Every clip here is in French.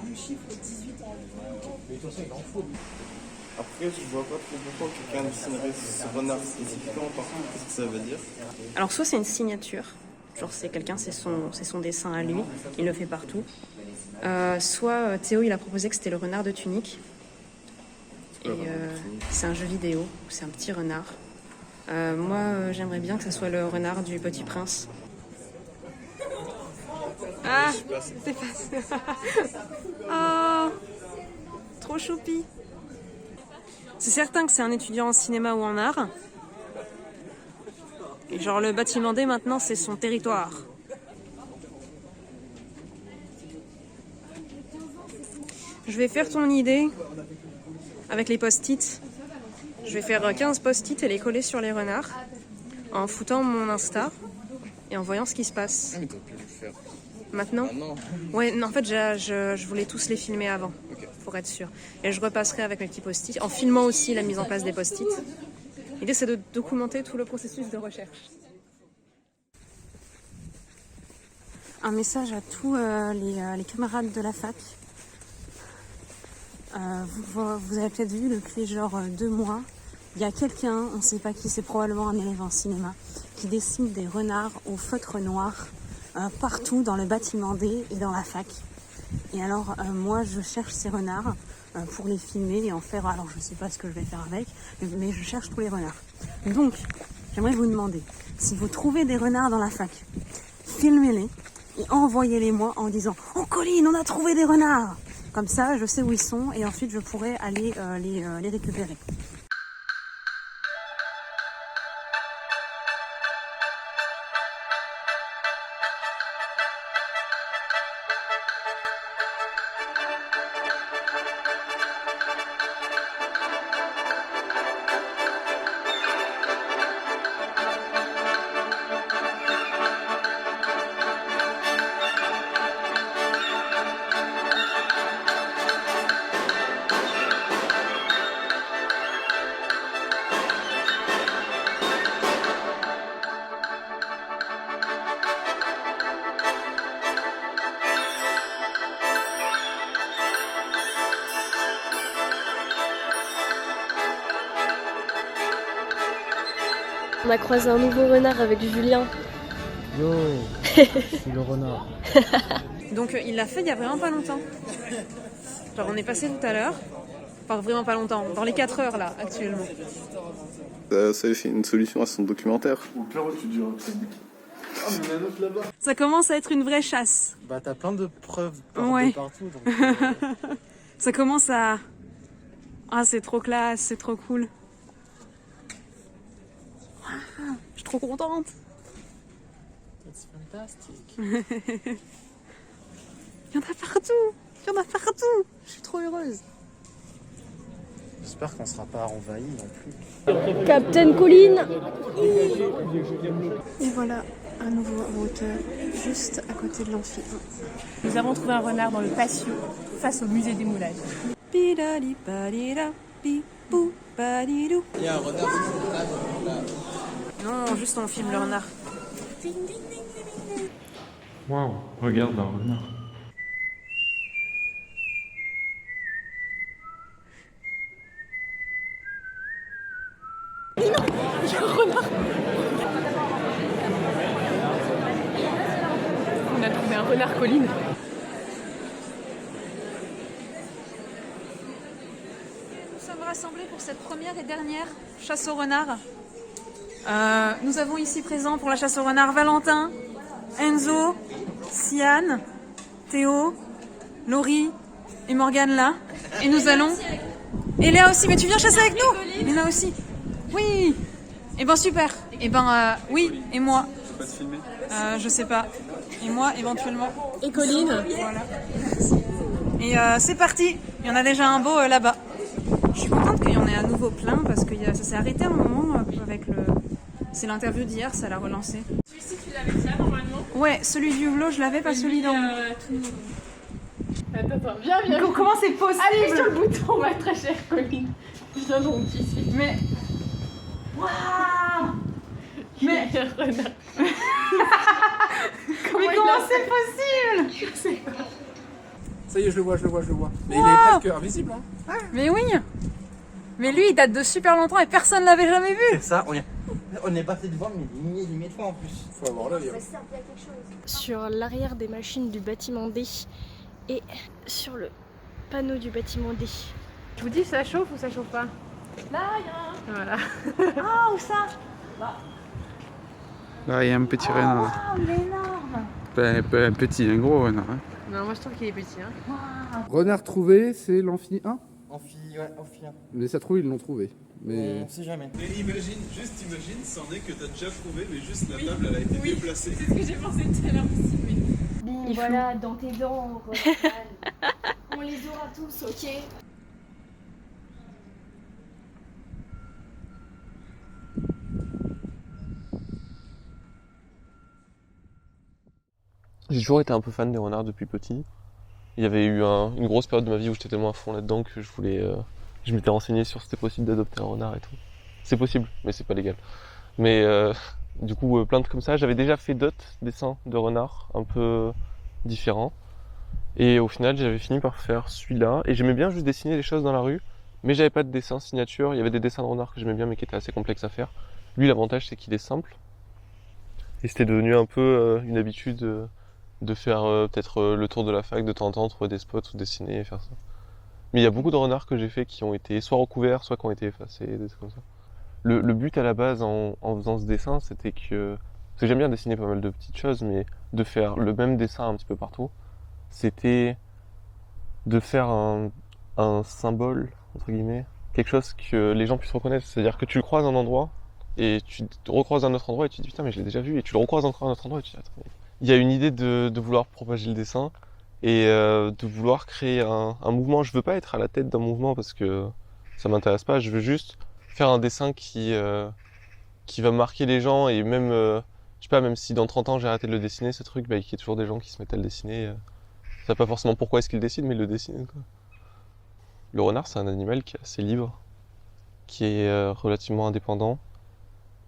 Le chiffre 18 ans. Mais de toute façon, il en faut. Après, je vois pas trop pourquoi quelqu'un dessinerait ce renard spécifiquement. Par contre, qu'est-ce que ça veut dire? Alors soit c'est une signature, genre c'est quelqu'un, c'est son dessin à lui, il le fait partout. Soit Théo il a proposé que c'était le renard de Tunique. Et c'est un jeu vidéo, c'est un petit renard. Moi j'aimerais bien que ça soit le renard du Petit Prince. Ah, c'est pas... Oh, trop choupi. C'est certain que c'est un étudiant en cinéma ou en art. Et genre le bâtiment D maintenant c'est son territoire. Je vais faire ton idée avec les post-it. Je vais faire 15 post-it et les coller sur les renards en foutant mon Insta et en voyant ce qui se passe. Ah, mais t'aurais pu le faire. Maintenant? Non. Ouais, non, en fait je voulais tous les filmer avant, Ok. pour être sûr. Et je repasserai avec mes petits post-it, en filmant aussi la mise en place des post-it. L'idée c'est de documenter tout le processus de recherche. Un message à tous les camarades de la fac. Vous avez peut-être vu depuis genre 2 mois, il y a quelqu'un, on ne sait pas qui, c'est probablement un élève en cinéma, qui dessine des renards au feutre noir partout dans le bâtiment D et dans la fac. Et alors moi je cherche ces renards pour les filmer et en faire, alors je ne sais pas ce que je vais faire avec, mais je cherche tous les renards. Donc j'aimerais vous demander, si vous trouvez des renards dans la fac, filmez-les et envoyez-les moi en disant « Oh Colline, on a trouvé des renards !» Comme ça, je sais où ils sont et ensuite je pourrai aller les récupérer. On a croisé un nouveau renard avec Julien. Yo, je suis le renard. Donc il l'a fait il y a vraiment pas longtemps. Genre on est passé tout à l'heure, enfin vraiment pas longtemps, dans les 4 heures là actuellement. Ça fait une solution à son documentaire. Ça commence à être une vraie chasse. Bah t'as plein de preuves Ouais. de partout. Donc, Ça commence à... Ah c'est trop classe, c'est trop cool. Ah, je suis trop contente. c'est fantastique. Il y en a partout. Il y en a partout. Je suis trop heureuse. J'espère qu'on sera pas envahi non plus. Captain Colline. Et voilà un nouveau hauteur juste à côté de l'amphi. Nous avons trouvé un renard dans le patio face au musée des moulages. Il y a un renard. Non, juste on filme le renard. Waouh, regarde un renard. On a trouvé un renard Colline. Nous sommes rassemblés pour cette première et dernière chasse au renard. Nous avons ici présent pour la chasse au renard Valentin, Enzo, Siane, Théo, Laurie et Morgane là. Et nous allons... Et Léa aussi, mais tu viens chasser avec nous? Léa aussi. Oui. Et ben super. Et ben oui, et moi. Tu peux pas te filmer? Je sais pas. Et moi éventuellement. Et Colline. Voilà. Et c'est parti. Il y en a déjà un beau là-bas. Je suis contente qu'il y en ait à nouveau plein parce que ça s'est arrêté un moment avec le... C'est l'interview d'hier, ça l'a relancé. Celui-ci, tu l'avais déjà normalement. Ouais, celui du hublot, je l'avais, pas celui d'en haut. Attends, viens. Comment c'est possible? Appuie sur le bouton, ma très chère Colline. Viens donc ici. Mais... Waouh! Mais comment c'est possible? Ça y est, je le vois. Mais il est presque invisible. Hein. Mais oui. Mais lui, il date de super longtemps et personne l'avait jamais vu. C'est ça, on est passé devant, mais des milliers de fois en plus. Faut avoir l'œil. Hein. Sur l'arrière des machines du bâtiment D et sur le panneau du bâtiment D. Je vous dis, ça chauffe ou ça chauffe pas? Là, il y a un. Voilà. Ah, où ça? Là, il y a un petit renard. Ah, il est énorme. Un petit, un gros renard. Hein. Non, moi je trouve qu'il est petit. Hein. Renard trouvé, c'est l'amphi 1. Amphi 1. Mais ça trouve, ils l'ont trouvé. Mais On sait jamais. Mais imagine, c'en est que t'as déjà trouvé, mais juste la table elle a été déplacée. C'est ce que j'ai pensé tout à l'heure aussi. Mais... Voilà, dans tes dents, on les aura tous, ok? J'ai toujours été un peu fan des renards depuis petit. Il y avait eu une grosse période de ma vie où j'étais tellement à fond là-dedans que je m'étais renseigné sur si c'était possible d'adopter un renard et tout. C'est possible, mais c'est pas légal. Mais du coup, plein de comme ça. J'avais déjà fait d'autres dessins de renards un peu différents. Et au final, j'avais fini par faire celui-là. Et j'aimais bien juste dessiner les choses dans la rue. Mais j'avais pas de dessin signature. Il y avait des dessins de renards que j'aimais bien mais qui étaient assez complexes à faire. Lui, l'avantage, c'est qu'il est simple. Et c'était devenu un peu une habitude de faire peut-être le tour de la fac de temps en temps, trouver des spots ou dessiner et faire ça. Mais il y a beaucoup de renards que j'ai fait qui ont été soit recouverts, soit qui ont été effacés, des trucs comme ça. Le but à la base en faisant ce dessin, c'était que... Parce que j'aime bien dessiner pas mal de petites choses, mais de faire le même dessin un petit peu partout, c'était de faire un symbole, entre guillemets, quelque chose que les gens puissent reconnaître. C'est-à-dire que tu le croises à un endroit, et tu te recroises à un autre endroit, et tu te dis putain mais je l'ai déjà vu, et tu le recroises encore à un autre endroit, et tu te dis attends, il y a une idée de vouloir propager le dessin et de vouloir créer un mouvement. Je veux pas être à la tête d'un mouvement parce que ça m'intéresse pas. Je veux juste faire un dessin qui va marquer les gens et même, je sais pas, même si dans 30 ans j'ai arrêté de le dessiner, ce truc, bah, qu'il y ait toujours des gens qui se mettent à le dessiner. Je sais pas forcément pourquoi est-ce qu'ils le dessinent, mais ils le dessinent, quoi. Le renard, c'est un animal qui est assez libre, qui est relativement indépendant,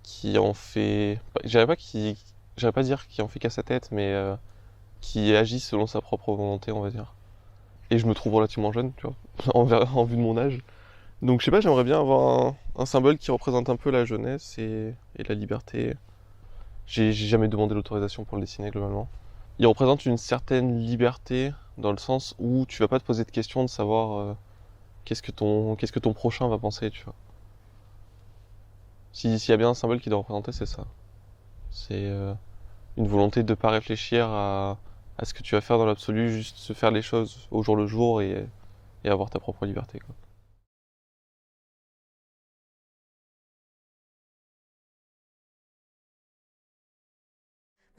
qui en fait... J'allais pas dire qu'il en fait qu'à sa tête, mais qui agit selon sa propre volonté, on va dire. Et je me trouve relativement jeune, tu vois, en vue de mon âge. Donc je sais pas, j'aimerais bien avoir un symbole qui représente un peu la jeunesse et la liberté. J'ai jamais demandé l'autorisation pour le dessiner globalement. Il représente une certaine liberté dans le sens où tu vas pas te poser de questions de savoir qu'est-ce que ton prochain va penser, tu vois. S'il y a bien un symbole qui doit représenter, c'est ça. C'est une volonté de ne pas réfléchir à ce que tu vas faire dans l'absolu, juste se faire les choses au jour le jour et avoir ta propre liberté, quoi.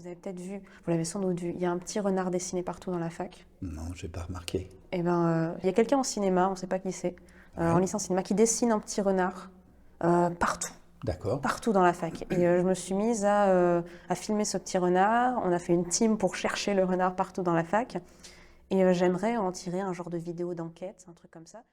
Vous avez peut-être vu, vous l'avez sans doute vu, il y a un petit renard dessiné partout dans la fac. Non, j'ai pas remarqué. Eh ben, il y a quelqu'un en cinéma, on ne sait pas qui c'est, en licence cinéma, qui dessine un petit renard partout. D'accord. Partout dans la fac. Et je me suis mise à filmer ce petit renard. On a fait une team pour chercher le renard partout dans la fac. Et j'aimerais en tirer un genre de vidéo d'enquête, un truc comme ça.